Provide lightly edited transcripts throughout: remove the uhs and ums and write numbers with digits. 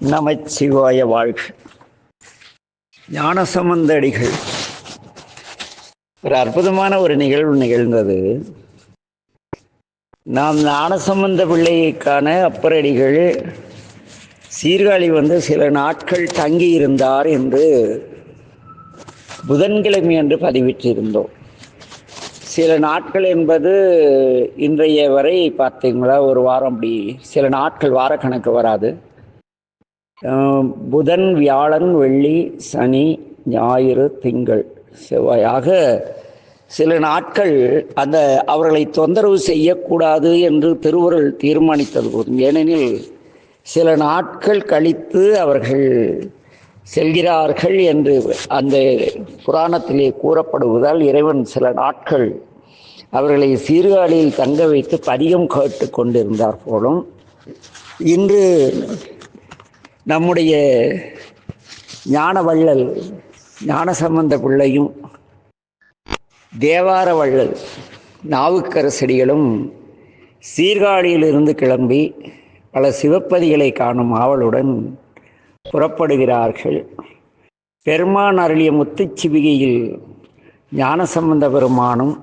நமச்சிவாய வாழ்க. ஞானசம்பந்த அடிகள் ஒரு அற்புதமான ஒரு நிகழ்வு நிகழ்ந்தது. நாம் ஞானசம்பந்த பிள்ளைக்கான அப்பரடிகள் சீர்காழி சில நாட்கள் தங்கி இருந்தார் என்று புதன்கிழமை அன்று பதிவிட்டிருந்தோம். சில நாட்கள் என்பது இன்றைய வரை பார்த்தீங்களா, ஒரு வாரம், அப்படி சில நாட்கள் வாரக்கணக்கு வராது. புதன், வியாழன், வெள்ளி, சனி, ஞாயிறு, திங்கள், செவ்வாயாக சில நாட்கள் அந்த அவர்களை தொந்தரவு செய்யக்கூடாது என்று திருவருள் தீர்மானித்தது போதும். ஏனெனில் சில நாட்கள் கழித்து அவர்கள் செல்கிறார்கள் என்று அந்த புராணத்திலே கூறப்படுவதால் இறைவன் சில நாட்கள் அவர்களை சீர்காழியில் தங்க வைத்து பதிகம் கேட்டு கொண்டிருந்தார் போலும். இன்று நம்முடைய ஞானவள்ளல் ஞானசம்பந்த பிள்ளையும் தேவார வள்ளல் நாவுக்கரசடிகளும் சீர்காழியிலிருந்து கிளம்பி பல சிவப்பதிகளை காணும் ஆவலுடன் புறப்படுகிறார்கள். பெருமான் அருளிய முத்துச்சிவிகையில் ஞானசம்பந்த பெருமானும்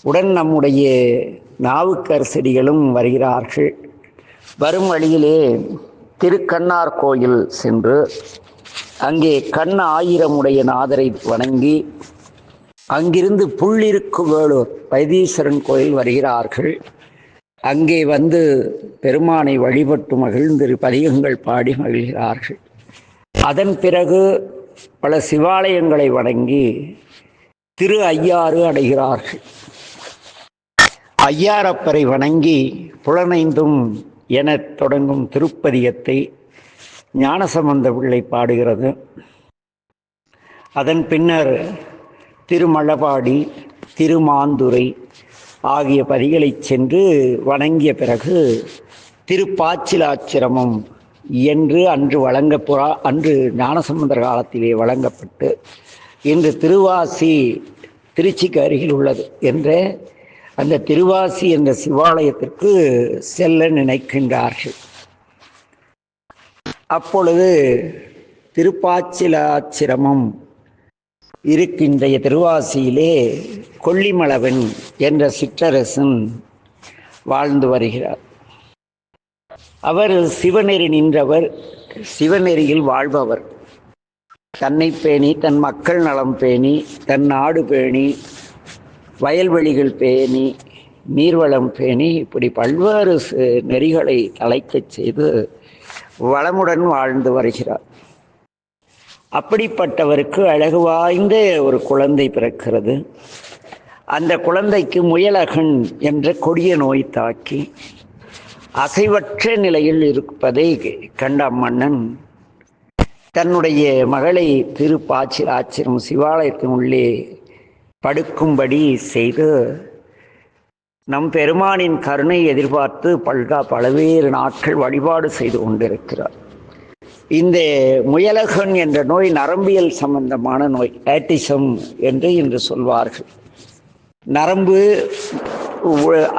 உடன் நம்முடைய நாவுக்கரசடிகளும் வருகிறார்கள். வரும் வழியிலே திருக்கண்ணார் கோயில் சென்று அங்கே கண் ஆயிரமுடைய நாதரை வணங்கி அங்கிருந்து புள்ளிருக்கு வேளூர் வைத்தீஸ்வரன் கோயில் வருகிறார்கள். அங்கே பெருமானை வழிபட்டு மகிழ்ந்து பதிகங்கள் பாடி மகிழ்கிறார்கள். அதன் பிறகு பல சிவாலயங்களை வணங்கி திரு ஐயாறு அடைகிறார்கள். ஐயாரப்பரை வணங்கி புலனைந்தும் என தொடங்கும் திருப்பதிகத்தை ஞானசம்பந்த பிள்ளை பாடுகிறது. அதன் பின்னர் திருமழபாடி, திருமாந்துரை ஆகிய பதிகளை சென்று வணங்கிய பிறகு திருப்பாச்சிலாச்சிரமம் என்று அன்று ஞானசம்பந்தர் காலத்திலே வழங்கப்பட்டு இன்று திருவாசி திருச்சிக்கு அருகில் உள்ளது என்ற அந்த திருவாசி என்ற சிவாலயத்திற்கு செல்ல நினைக்கின்றார்கள். அப்பொழுது திருப்பாச்சிலாச்சிரமம் இருக்கின்ற திருவாசியிலே கொல்லிமலவன் என்ற சிற்றரசன் வாழ்ந்து வருகிறார். அவர் சிவநெறி நின்றவர், சிவநெறியில் வாழ்பவர். தன்னை பேணி, தன் மக்கள் நலம் பேணி, தன் நாடு பேணி, வயல்வெளிகள் பேணி, நீர்வளம் பேணி, இப்படி பல்வேறு நெறிகளை தலைக்கச் செய்து வளமுடன் வாழ்ந்து வருகிறார். அப்படிப்பட்டவருக்கு அழகு வாய்ந்த ஒரு குழந்தை பிறக்கிறது. அந்த குழந்தைக்கு முயலகன் என்ற கொடிய நோய் தாக்கி அசைவற்ற நிலையில் இருப்பதை கண்ட அம்மன்னன் தன்னுடைய மகளை திருப்பாச்சிலாச்சிரம் சிவாலயத்தின் உள்ளே படுக்கும்படி செய்து நம் பெருமானின் கருணை எதிர்பார்த்து பல்வேறு நாட்கள் வழிபாடு செய்து கொண்டிருக்கிறார். இந்த முயலகன் என்ற நோய் நரம்பியல் சம்பந்தமான நோய், ஆட்டிசம் என்று இன்று சொல்வார்கள். நரம்பு,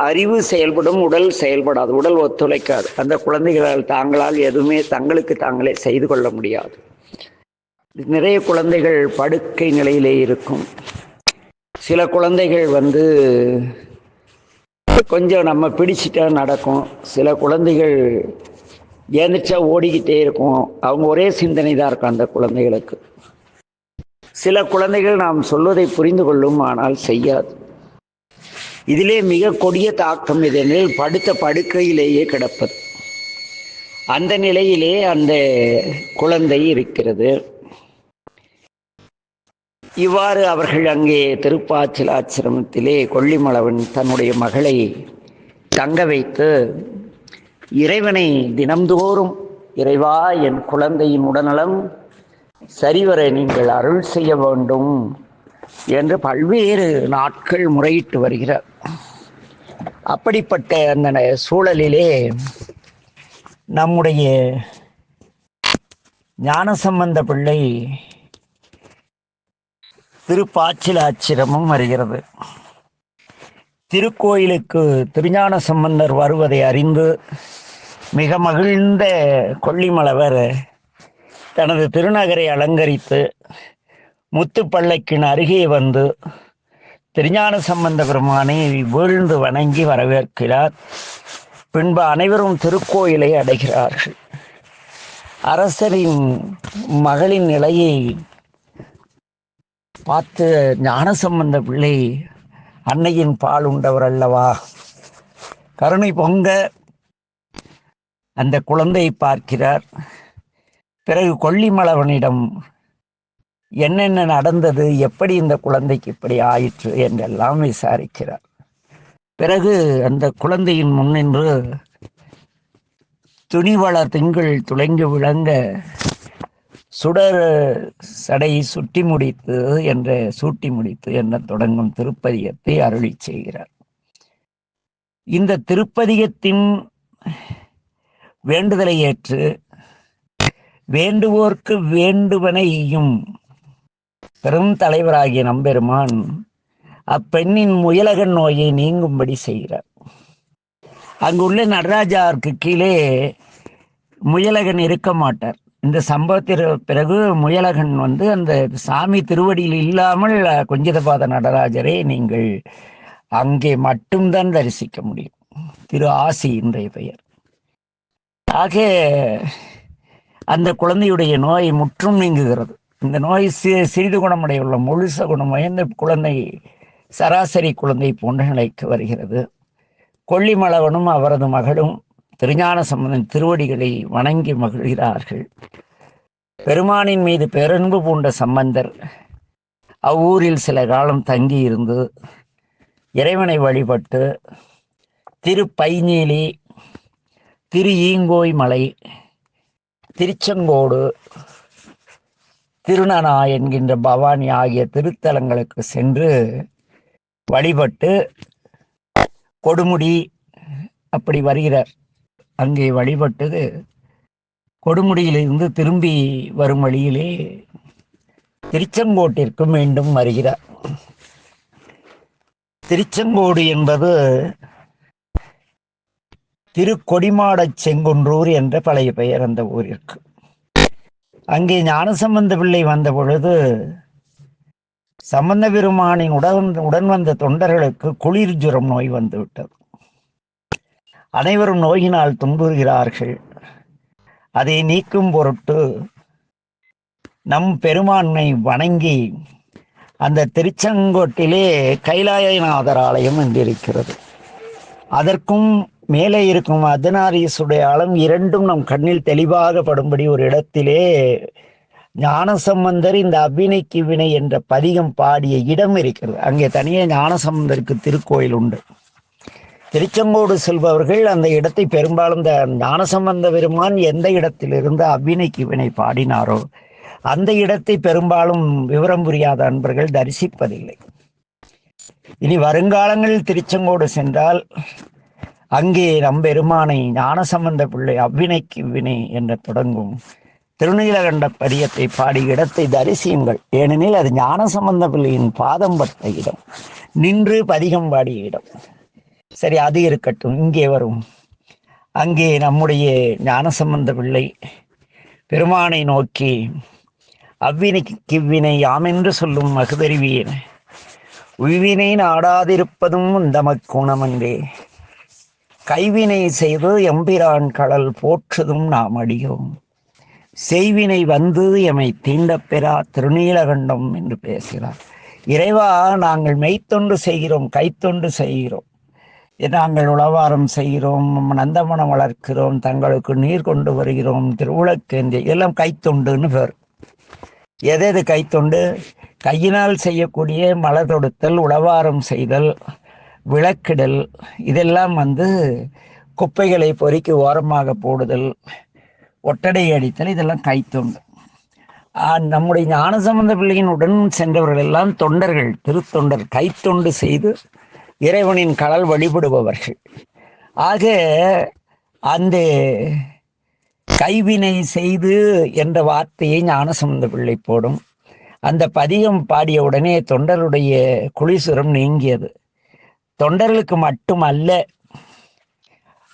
அறிவு செயல்படும், உடல் செயல்படாது, உடல் ஒத்துழைக்காது. அந்த குழந்தைகளால் தாங்களால் எதுவுமே தங்களுக்கு தாங்களே செய்து கொள்ள முடியாது. நிறைய குழந்தைகள் படுக்கை நிலையிலே இருக்கும். சில குழந்தைகள் கொஞ்சம் நம்ம பிடிச்சிட்டா நடக்கும். சில குழந்தைகள் ஏந்திரிச்சா ஓடிக்கிட்டே இருக்கும். அவங்க ஒரே சிந்தனை தான் இருக்கும் அந்த குழந்தைகளுக்கு. சில குழந்தைகள் நாம் சொல்வதை புரிந்து கொள்ளும், ஆனால் செய்யாது. இதிலே மிக கொடிய தாக்கம் இதெனில் படுத்த படுக்கையிலேயே கிடப்பது. அந்த நிலையிலே அந்த குழந்தை இருக்கிறது. இவ்வாறு அவர்கள் அங்கே திருப்பாச்சிலாச்சிரமத்திலே கொல்லிமலவன் தன்னுடைய மகளை தங்க வைத்து இறைவனை தினம்தோறும், இறைவா, என் குழந்தையின் உடல்நலம் சரிவர நீங்கள் அருள் செய்ய வேண்டும் என்று பல்வேறு நாட்கள் முறையிட்டு வருகிறார். அப்படிப்பட்ட அந்த சூழலிலே நம்முடைய ஞானசம்பந்த பிள்ளை திருப்பாச்சிலாச்சிரமம் வருகிறது. திருக்கோயிலுக்கு திருஞான சம்பந்தர் வருவதை அறிந்து மிக மகிழ்ந்த கொல்லிமலவர் தனது திருநகரை அலங்கரித்து முத்துப்பள்ளக்கின் அருகே வந்து திருஞான சம்பந்த பெருமானை வீழ்ந்து வணங்கி வரவேற்கிறார். பின்பு அனைவரும் திருக்கோயிலை அடைகிறார்கள். அரசரின் மகளின் நிலையை பார்த்து ஞானசம்பந்த பிள்ளை அன்னையின் பால் உண்டவர் அல்லவா, கருணை பொங்க அந்த குழந்தையை பார்க்கிறார். பிறகு கொல்லிமலவனிடம் என்னென்ன நடந்தது, எப்படி இந்த குழந்தைக்கு இப்படி ஆயிற்று என்றெல்லாம் விசாரிக்கிறார். பிறகு அந்த குழந்தையின் முன்னின்று துணிவளர் திங்கள் துளங்கி விளங்க சுடர் சடை சூட்டி முடித்து என்ற தொடங்கும் திருப்பதிகத்தை அருளி செய்கிறார். இந்த திருப்பதிகத்தின் வேண்டுதலை ஏற்று வேண்டுவோர்க்கு வேண்டுவனையும் பெரும் தலைவராகிய நம்பெருமான் அப்பெண்ணின் முயலகன் நோயை நீங்கும்படி செய்கிறார். அங்குள்ள நடராஜாருக்கு கீழே முயலகன் இருக்க மாட்டார். இந்த சம்பவத்திற்கு பிறகு முயலகன் அந்த சாமி திருவடியில் இல்லாமல் குஞ்சிதபாத நடராஜரை நீங்கள் அங்கே மட்டும்தான் தரிசிக்க முடியும். திரு ஆசி இன்றைய பெயர். ஆக அந்த குழந்தையுடைய நோய் முற்றும் நீங்குகிறது. இந்த நோய் சிறிது குணமுடையுள்ள முழுச குணமுடைந்த குழந்தை சராசரி குழந்தை போன்ற நிலைக்கு வருகிறது. கொல்லிமலவனும் அவரது மகளும் திருஞான சம்பந்தன் திருவடிகளை வணங்கி மகிழ்கிறார்கள். பெருமானின் மீது பேரன்பு பூண்ட சம்பந்தர் அவ்வூரில் சில காலம் தங்கி இருந்து இறைவனை வழிபட்டு திருப்பைநீலி, திரு ஈங்கோய் மலை, திருச்செங்கோடு, திருநனா என்கின்ற பவானி ஆகிய திருத்தலங்களுக்கு சென்று வழிபட்டு கொடுமுடி அப்படி வருகிறார். அங்கே வழிபட்டது கொடுமுடியிலிருந்து திரும்பி வரும் வழியிலே திருச்செங்கோட்டிற்கு மீண்டும் வருகிறார். திருச்செங்கோடு என்பது திருக்கொடிமாடச் செங்குன்றூர் என்ற பழைய பெயர் அந்த ஊரிற்கு. அங்கே ஞானசம்பந்த பிள்ளை வந்த பொழுது சம்பந்த பெருமானின் உடன் வந்த தொண்டர்களுக்கு குளிர் ஜுரம் நோய் வந்துவிட்டது. அனைவரும் நோயினால் துன்புறுகிறார்கள். அதை நீக்கும் பொருட்டு நம் பெருமானை வணங்கி அந்த திருச்செங்கோட்டிலே கைலாயநாதர் ஆலயம் என்றிருக்கிறது. அதற்கும் மேலே இருக்கும் அர்த்தநாரீசுடைய ஆலம் இரண்டும் நம் கண்ணில் தெளிவாக படும்படி ஒரு இடத்திலே ஞானசம்பந்தர் இந்த அவ்வினைக்கு வினை என்ற பதிகம் பாடிய இடம் இருக்கிறது. அங்கே தனியே ஞானசம்பந்தருக்கு திருக்கோயில் உண்டு. திருச்செங்கோடு செல்பவர்கள் அந்த இடத்தை பெரும்பாலும் இந்த ஞானசம்பந்த பெருமான் எந்த இடத்திலிருந்து அவ்வினைக்கு வினை பாடினாரோ அந்த இடத்தை பெரும்பாலும் விவரம் புரியாத அன்பர்கள் தரிசிப்பதில்லை. இனி வருங்காலங்களில் திருச்செங்கோடு சென்றால் அங்கே நம்பெருமானை ஞானசம்பந்த பிள்ளை அவ்வினைக்கு வினை என்று தொடங்கும் திருநீலகண்ட பதிகத்தை பாடி இடத்தை தரிசியுங்கள். ஏனெனில் அது ஞானசம்பந்த பிள்ளையின் பாதம் பட்ட இடம், நின்று பதிகம் பாடிய இடம். சரி, அது இருக்கட்டும். இங்கே வரும். அங்கே நம்முடைய ஞானசம்பந்த பிள்ளை பெருமானை நோக்கி அவ்வினைக்கு கிவ்வினை யாமென்று சொல்லும் மகுதறிவியேன், உய்வினை நாடாதிருப்பதும் தமக்குணமன்றே, கைவினை செய்து எம்பிரான் கடல் போற்றுதும் நாம் அடியோம், செய்வினை வந்து எமை தீண்டப்பெறா திருநீலகண்டம் என்று பேசுகிறார். இறைவா, நாங்கள் மெய்த்தொண்டு செய்கிறோம், கைத்தொண்டு செய்கிறோம், நாங்கள் உளவாரம் செய்கிறோம், நந்தமனம் வளர்க்கிறோம், தங்களுக்கு நீர் கொண்டு வருகிறோம், திருவிளக்கேந்தி, இதெல்லாம் கைத்தொண்டுன்னு பேர். எது கைத்தொண்டு? கையினால் செய்யக்கூடிய மலர் தொடுத்தல், உளவாரம் செய்தல், விளக்கிடல், இதெல்லாம் குப்பைகளை பொறுக்கி ஓரமாக போடுதல், ஒட்டடை அடித்தல், இதெல்லாம் கைத்தொண்டு. நம்முடைய ஞானசம்பந்த பிள்ளையின் உடன் சென்றவர்கள் எல்லாம் தொண்டர்கள், திருத்தொண்டர், கைத்தொண்டு செய்து இறைவனின் கடல் வழிபடுபவர்கள். ஆக அந்த கைவினை செய்து என்ற வார்த்தையை ஞானசம்பந்த பிள்ளை போடும். அந்த பதிகம் பாடிய உடனே தொண்டருடைய குளிசுரம் நீங்கியது. தொண்டர்களுக்கு மட்டுமல்ல,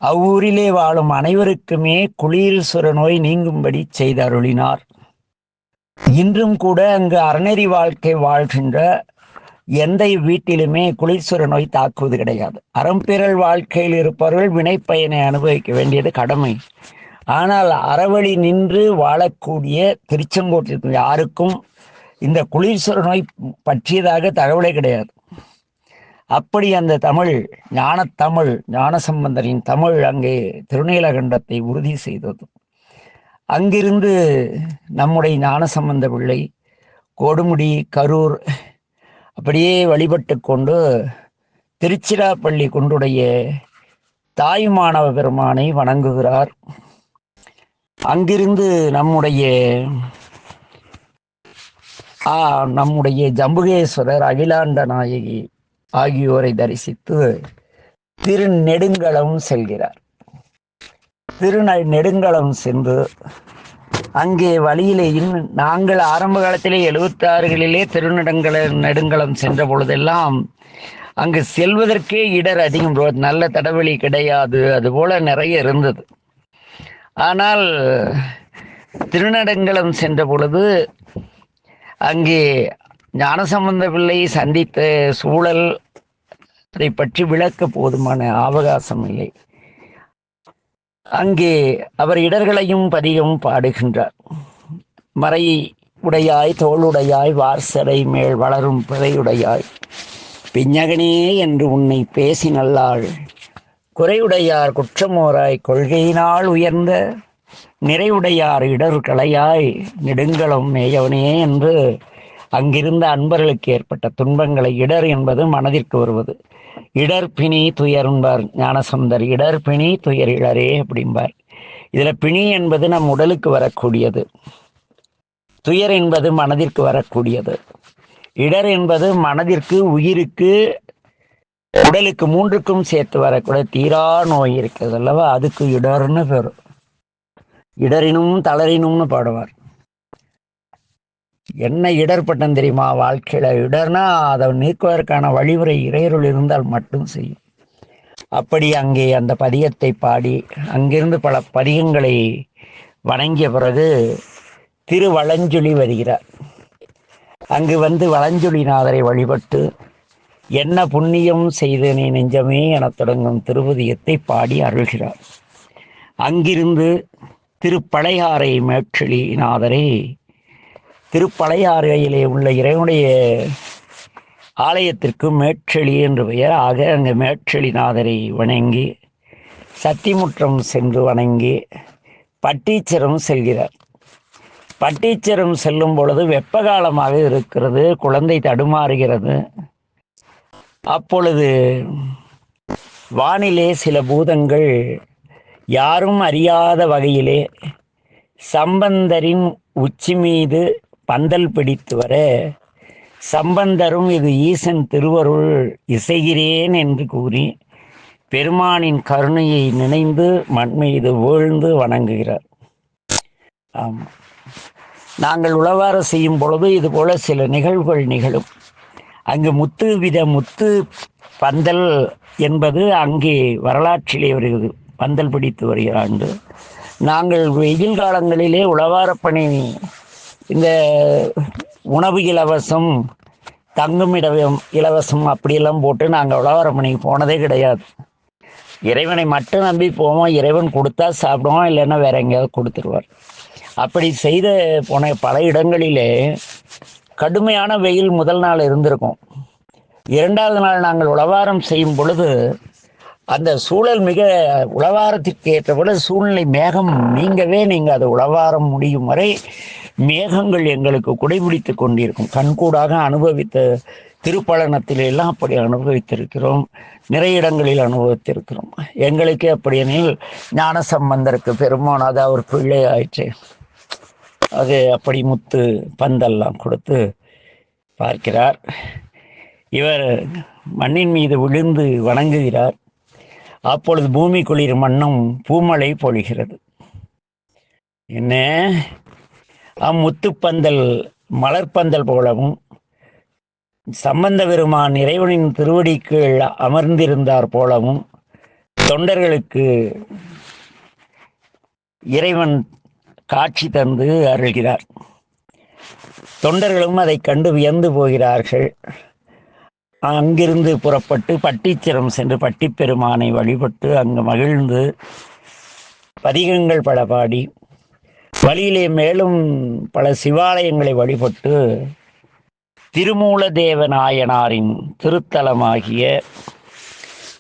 அவ்வூரிலே வாழும் அனைவருக்குமே குளிர்சுர நோய் நீங்கும்படி செய்து அருளினார். இன்றும் கூட அங்கு அறநெறி வாழ்க்கை வாழ்கின்ற எந்த வீட்டிலுமே குளிர்சுர நோய் தாக்குவது கிடையாது. அறம்பிறல் வாழ்க்கையில் இருப்பவர்கள் வினைப்பயனை அனுபவிக்க வேண்டியது கடமை. ஆனால் அறவழி நின்று வாழக்கூடிய திருச்செங்கோட்டிற்கு யாருக்கும் இந்த குளிர்சுர நோய் பற்றியதாக தகவலே கிடையாது. அப்படி அந்த தமிழ் ஞானத்தமிழ் ஞானசம்பந்தரின் தமிழ் அங்கே திருநீலகண்டத்தை உறுதி செய்தது. அங்கிருந்து நம்முடைய ஞானசம்பந்த பிள்ளை கொடுமுடி கரூர் அப்படியே வழிபட்டு கொண்டு திருச்சிராப்பள்ளி குன்றுடைய தாயுமானவ பெருமானை வணங்குகிறார். அங்கிருந்து நம்முடைய ஜம்புகேஸ்வரர் அகிலாண்ட நாயகி ஆகியோரை தரிசித்து திருநெடுங்களம் செல்கிறார். திருநெடுங்களம் சென்று அங்கே வழியிலே நாங்கள் ஆரம்ப காலத்திலே 76களிலே நெடுங்களம் சென்ற பொழுதெல்லாம் அங்கு செல்வதற்கே இடர் அதிகம், நல்ல தடவழி கிடையாது, அதுபோல நிறைய இருந்தது. ஆனால் திருநெடுங்களம் சென்ற பொழுது அங்கே ஞானசம்பந்த பிள்ளை சந்தித்த சூழல் அதை பற்றி விளக்க போதுமான அவகாசம் இல்லை. அங்கே அவர் இடர்களையும் பதிகவும் பாடுகின்றார். மறை உடையாய் தோளுடையாய் வார்சடை மேல் வளரும் பிறையுடையாய் பிஞகனே என்று உன்னை பேசி நல்லாள் குறையுடையார் குற்றமோராய் கொள்கையினால் உயர்ந்த நிறைவுடையார் இடர்களையாய் நெடுங்களம் மேயவனே என்று அங்கிருந்த அன்பர்களுக்கு ஏற்பட்ட துன்பங்களை, இடர் என்பது மனதிற்கு வருவது, இடர் பிணி துயர் என்பார் ஞானசம்பந்தர். இடர் பிணி துயர் இளரே அப்படிம்பார். இதில் பிணி என்பது நம் உடலுக்கு வரக்கூடியது, துயர் என்பது மனதிற்கு வரக்கூடியது, இடர் என்பது மனதிற்கு உயிருக்கு உடலுக்கு மூன்றுக்கும் சேர்த்து வரக்கூடிய தீரா நோய் இருக்கிறது அல்லவா, அதுக்கு இடர்னு பேர். இடரினும் தளரினும்னு பாடுவார். என்ன இடர்பட்டம் தெரியுமா வாழ்க்கையில? இடர்னா அதை நீக்குவதற்கான வழிமுறை இறையருள் இருந்தால் மட்டும் செய்யும். அப்படி அங்கே அந்த பதிகத்தை பாடி அங்கிருந்து பல பதிகங்களை வணங்கிய பிறகு திருவளஞ்சொலி வருகிறார். அங்கு வந்து வளஞ்சொலிநாதரை வழிபட்டு என்ன புண்ணியம் செய்தனே நெஞ்சமே என தொடங்கும் திருப்பதிகத்தை பாடி அருள்கிறார். அங்கிருந்து திருப்பழையாறை மேற்றலிநாதரை, திருப்பழையாறையிலே உள்ள இறைவனுடைய ஆலயத்திற்கு மேற்றலி என்று பெயர். ஆக அங்கே மேற்றலிநாதரை வணங்கி சத்திமுற்றம் சென்று வணங்கி பட்டீச்சரம் செல்கிறார். பட்டீச்சரம் செல்லும் பொழுது வெப்ப காலமாக இருக்கிறது, குழந்தை தடுமாறுகிறது. அப்பொழுது வானிலே சில பூதங்கள் யாரும் அறியாத வகையிலே சம்பந்தரின் உச்சி மீது பந்தல் பிடித்து வர, சம்பந்தரும் இது ஈசன் திருவருள் இசைகிறேன் என்று கூறி பெருமானின் கருணையை நினைந்து மண் மீது வீழ்ந்து வணங்குகிறார். ஆமாம், நாங்கள் உளவார செய்யும் பொழுது இதுபோல சில நிகழ்வுகள் நிகழும். அங்கு முத்து பந்தல் என்பது அங்கே வரலாற்றிலே வருகிறது. பந்தல் பிடித்து வருகிறாண்டு நாங்கள் வெயில் காலங்களிலே உளவார பணி, இந்த உணவு இலவசம், தங்குமிடம் இலவசம் அப்படியெல்லாம் போட்டு நாங்கள் உழவார பணிக்கு போனதே கிடையாது. இறைவனை மட்டும் நம்பி போவோம். இறைவன் கொடுத்தா சாப்பிடுவோம், இல்லைன்னா வேற எங்கேயாவது கொடுத்துருவார். அப்படி செய்த போன பல இடங்களிலே கடுமையான வெயில் முதல் நாள் இருந்திருக்கும். 2வது நாள் நாங்கள் உழவாரம் செய்யும் பொழுது அந்த சூழல் மிக உழவாரத்திற்கு ஏற்ற பொழுது சூழ்நிலை மேகம் நீங்கவே நீங்கள் அது உழவாரம் முடியும் வரை மேகங்கள் எங்களுக்கு குடைபிடித்து கொண்டிருக்கும். கண்கூடாக அனுபவித்த திருப்பழனத்திலெல்லாம் அப்படி அனுபவித்திருக்கிறோம், நிறைய இடங்களில் அனுபவித்திருக்கிறோம். எங்களுக்கே அப்படியெனில் ஞானசம்பந்தருக்கு பெருமான் அது அவர் பிள்ளை ஆயிற்று. அது அப்படி முத்து பந்தெல்லாம் கொடுத்து பார்க்கிறார். இவர் மண்ணின் மீது விழுந்து வணங்குகிறார். அப்பொழுது பூமி குளிர் மண்ணும் பூமழை பொழிகிறது. என்ன முத்துப்பந்தல் மலர்பந்தல் போலவும் சம்பந்த பெருமான் இறைவனின் திருவடிக்கு அமர்ந்திருந்தார் போலவும் தொண்டர்களுக்கு இறைவன் காட்சி தந்து அருள்கிறார். தொண்டர்களும் அதை கண்டு வியந்து போகிறார்கள். அங்கிருந்து புறப்பட்டு பட்டிச்சிரம் சென்று பட்டிப்பெருமானை வழிபட்டு அங்கு மகிழ்ந்து பதிகங்கள் பல பாடி வழியிலே மேலும் பல சிவாலயங்களை வழிபட்டு திருமூலதேவ நாயனாரின் திருத்தலமாகிய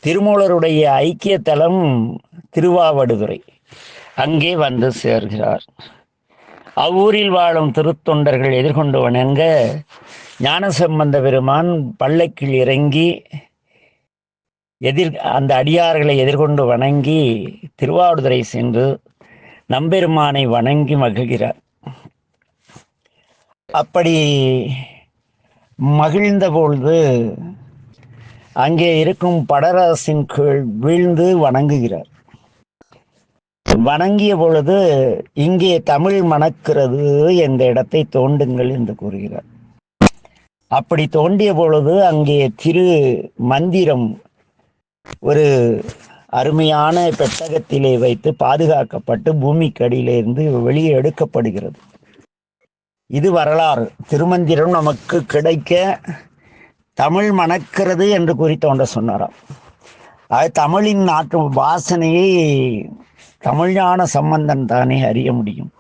திருமூலருடைய ஐக்கிய தலம் திருவாவடுதுறை அங்கே வந்து சேர்கிறார். அவ்வூரில் வாழும் திருத்தொண்டர்கள் எதிர்கொண்டு வணங்க ஞானசம்பந்த பெருமான் பல்லக்கில் இறங்கி அந்த அடியார்களை எதிர்கொண்டு வணங்கி திருவாவடுதுறை சென்று நம்பெருமானை வணங்கி மகிழ்கிறார். அப்படி மகிழ்ந்த பொழுது அங்கே இருக்கும் படராசின் கீழ் வீழ்ந்து வணங்குகிறார். வணங்கிய பொழுது இங்கே தமிழ் மணக்கிறது என்ற இடத்தை தோண்டுங்கள் என்று கூறுகிறார். அப்படி தோண்டிய பொழுது அங்கே திரு மந்திரம் ஒரு அருமையான பெட்டகத்திலே வைத்து பாதுகாக்கப்பட்டு பூமிக்கடியிலிருந்து வெளியே எடுக்கப்படுகிறது. இது வரலாறு. திருமந்திரம் நமக்கு கிடைக்க தமிழ் மணக்கிறது என்று கூறி தோன்ற சொன்னாராம். அது தமிழின் நாட்டு வாசனையை தமிழ்ஞான சம்பந்தன் தானே அறிய முடியும்.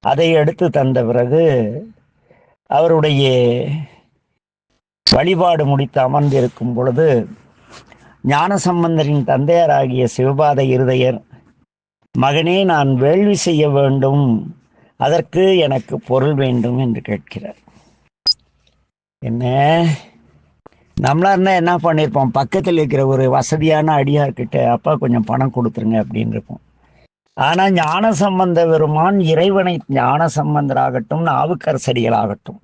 அதை எடுத்து தந்த பிறகு அவருடைய வழிபாடு முடித்து அமர்ந்திருக்கும் பொழுது ஞானசம்பந்தரின் தந்தையராகிய சிவபாத இருதயர், மகனே, நான் வேள்வி செய்ய வேண்டும், அதற்கு எனக்கு பொருள் வேண்டும் என்று கேட்கிறார். என்ன நம்மளா இருந்தா என்ன பண்ணியிருப்போம்? பக்கத்தில் இருக்கிற ஒரு வசதியான அடியார்கிட்ட, அப்பா கொஞ்சம் பணம் கொடுத்துருங்க அப்படின்னு இருப்போம். ஆனா ஞானசம்பந்த பெருமான் இறைவனை, ஞானசம்பந்தராகட்டும் நாவுக்கரசடிகளாகட்டும்,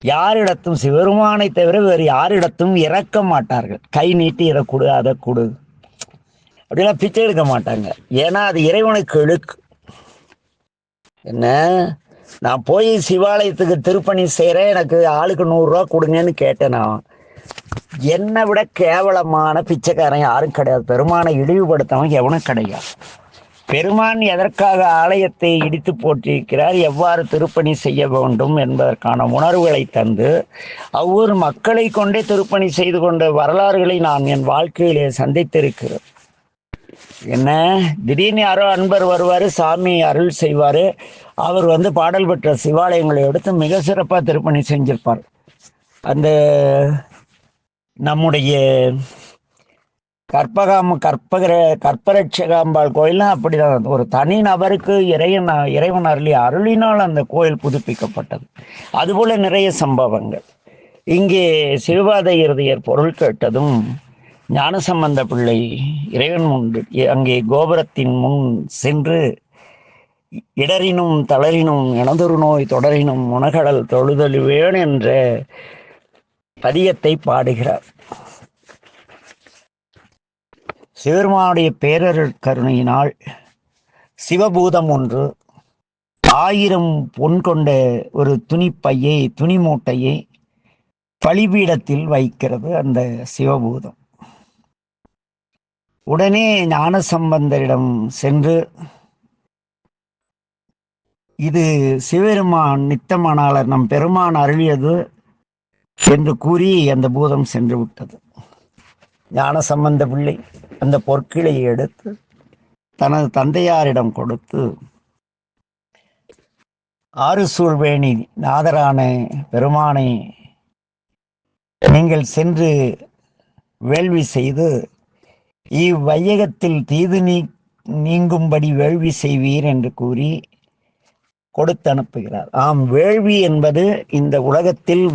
யாரிடத்தும் சிவருமானை தவிர வேறு யாரிடத்தும் இறக்க மாட்டார்கள். கை நீட்டி இதை கொடு, அதை கொடு அப்படிலாம் பிச்சை எடுக்க மாட்டாங்க. ஏன்னா அது இறைவனுக்கு இழுக்கு. என்ன, நான் போய் சிவாலயத்துக்கு திருப்பணி செய்கிறேன், எனக்கு ஆளுக்கு 100 ரூபா கொடுங்கன்னு கேட்டேனா, என்னை விட கேவலமான பிச்சைக்காரன் யாரும் கிடையாது. பெருமானை இழிவுபடுத்தவன் எவனும் கிடையாது. பெருமான் எதற்காக ஆலயத்தை இடித்து போட்டிருக்கிறார், எவ்வாறு திருப்பணி செய்ய வேண்டும் என்பதற்கான உணர்வுகளை தந்து ஒவ்வொரு மக்களை கொண்டே திருப்பணி செய்து கொண்ட வரலாறுகளை நான் என் வாழ்க்கையிலே சந்தித்திருக்கிறேன். என்ன, திடீர்னு யாரோ அன்பர் வருவார், சாமி அருள் செய்வார், அவர் பாடல் பெற்ற சிவாலயங்களை எடுத்து மிக சிறப்பாக திருப்பணி செஞ்சிருப்பார். அந்த நம்முடைய கற்பரட்சகாம்பாள் கோயிலாம் அப்படிதான். ஒரு தனி நபருக்கு இறைவன் அருளினால் அந்த கோயில் புதுப்பிக்கப்பட்டது. அதுபோல நிறைய சம்பவங்கள். இங்கே சிவபாத இருதயர் பொருள் கேட்டதும் ஞானசம்பந்த பிள்ளை இறைவன் முன் அங்கே கோபுரத்தின் முன் சென்று, இடரினும் தளரினும் எனதொரு நோய் தொடரினும் உணகடல் தொழுதழுவேன் என்ற பதியத்தை பாடுகிறார். சிவருமானுடைய பேரருள் கருணையினால் சிவபூதம் ஒன்று 1000 பொன் கொண்ட ஒரு துணி மூட்டையை பலிபீடத்தில் வைக்கிறது அந்த சிவபூதம். உடனே ஞானசம்பந்தரிடம் சென்று, இது சிவபெருமான் நித்தமானாளர் நம் பெருமான் அருளியது என்று கூறி அந்த பூதம் சென்று விட்டது. ஞானசம்பந்த பிள்ளை அந்த பொற்கிளையை எடுத்து தனது தந்தையாரிடம் கொடுத்து, ஆறுசூழ்வேணி நாதரான பெருமானை நீங்கள் சென்று வேள்வி செய்து இவ்வையகத்தில் தீது நீங்கும்படி வேள்வி செய்வீர் என்று கூறி கொடுத்து அனுப்புகிறார். ஆம், வேள்வி என்பது இந்த உலகத்தில்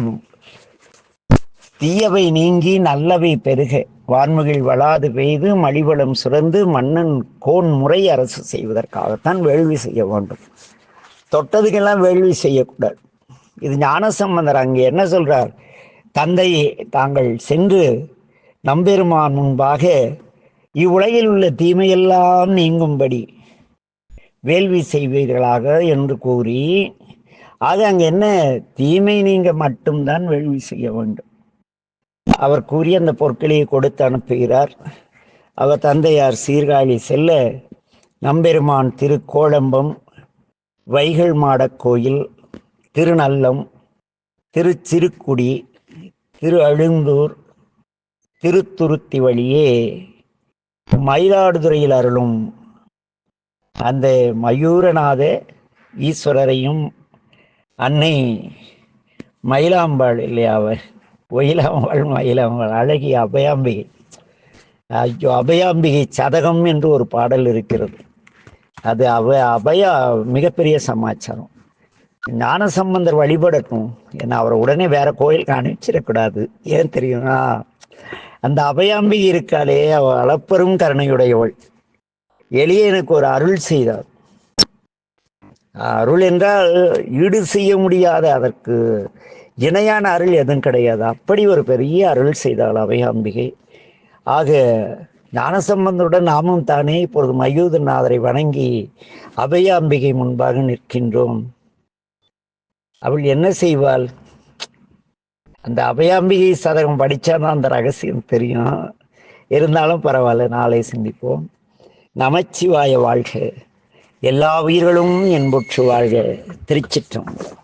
தீயவை நீங்கி நல்லவை பெருக, வான்முகில் வளாது பெய்து மலிவளம் சுரந்து மன்னன் கோன் முறை அரசு செய்வதற்காகத்தான் வேள்வி செய்ய வேண்டும். தொட்டதுக்கெல்லாம் வேள்வி செய்யக்கூடாது. இது ஞானசம்பந்தர் அங்கே என்ன சொல்றார்? தந்தையே, தாங்கள் சென்று நம்பெருமான் முன்பாக இவ்வுலகில் உள்ள தீமையெல்லாம் நீங்கும்படி வேள்வி செய்வீர்களாக என்று கூறி, ஆக அங்கே என்ன, தீமை நீங்க மட்டும்தான் வேள்வி செய்ய வேண்டும். அவர் கூறிய அந்த பொற்களையை கொடுத்து அனுப்புகிறார். அவர் தந்தையார் சீர்காழி செல்ல நம்பெருமான் திருக்கோளம்பம், வைகள் மாடக் கோயில், திருநல்லம், திருச்சிறுக்குடி, திரு அழுந்தூர், திருத்துருத்தி வழியே மயிலாடுதுறையில் அருளும் அந்த மயூரநாத ஈஸ்வரரையும் அன்னை மயிலாம்பாள் இல்லையா, அவர் ஒயிலாம்பாள் மயிலாம்பாள் அழகிய அபயாம்பிகை. ஐயோ, அபயாம்பிகை சதகம் என்று ஒரு பாடல் இருக்கிறது. அது அபயா மிகப்பெரிய சமாச்சாரம். ஞானசம்பந்தர் வழிபடட்டும், ஏன்னா அவரை உடனே வேற கோயிலுக்கு அனுப்பிச்சிடக்கூடாது. ஏன் தெரியுமா? அந்த அபயாம்பிகை இருக்காளே, அவ அளப்பெரும் கருணையுடையவள். எளியனுக்கு ஒரு அருள் செய்தார். அருள் என்றால் ஈடு செய்ய முடியாத, அதற்கு இணையான அருள் எதுவும் கிடையாது. அப்படி ஒரு பெரிய அருள் செய்தாள் அபயாம்பிகை. ஆக ஞானசம்பந்தருடன் நாமும் தானே இப்பொழுது மயூரநாதரை வணங்கி அபயாம்பிகை முன்பாக நிற்கின்றோம். அவள் என்ன செய்வாள்? அந்த அபயாம்பிகை சதகம் படித்தாதான் அந்த ரகசியம் தெரியும். இருந்தாலும் பரவாயில்ல, நாளை சிந்திப்போம். நமச்சிவாய வாழ்க. எல்லா உயிர்களும் என்புற்று வாழ்க. திருச்சிற்றம்பலம்.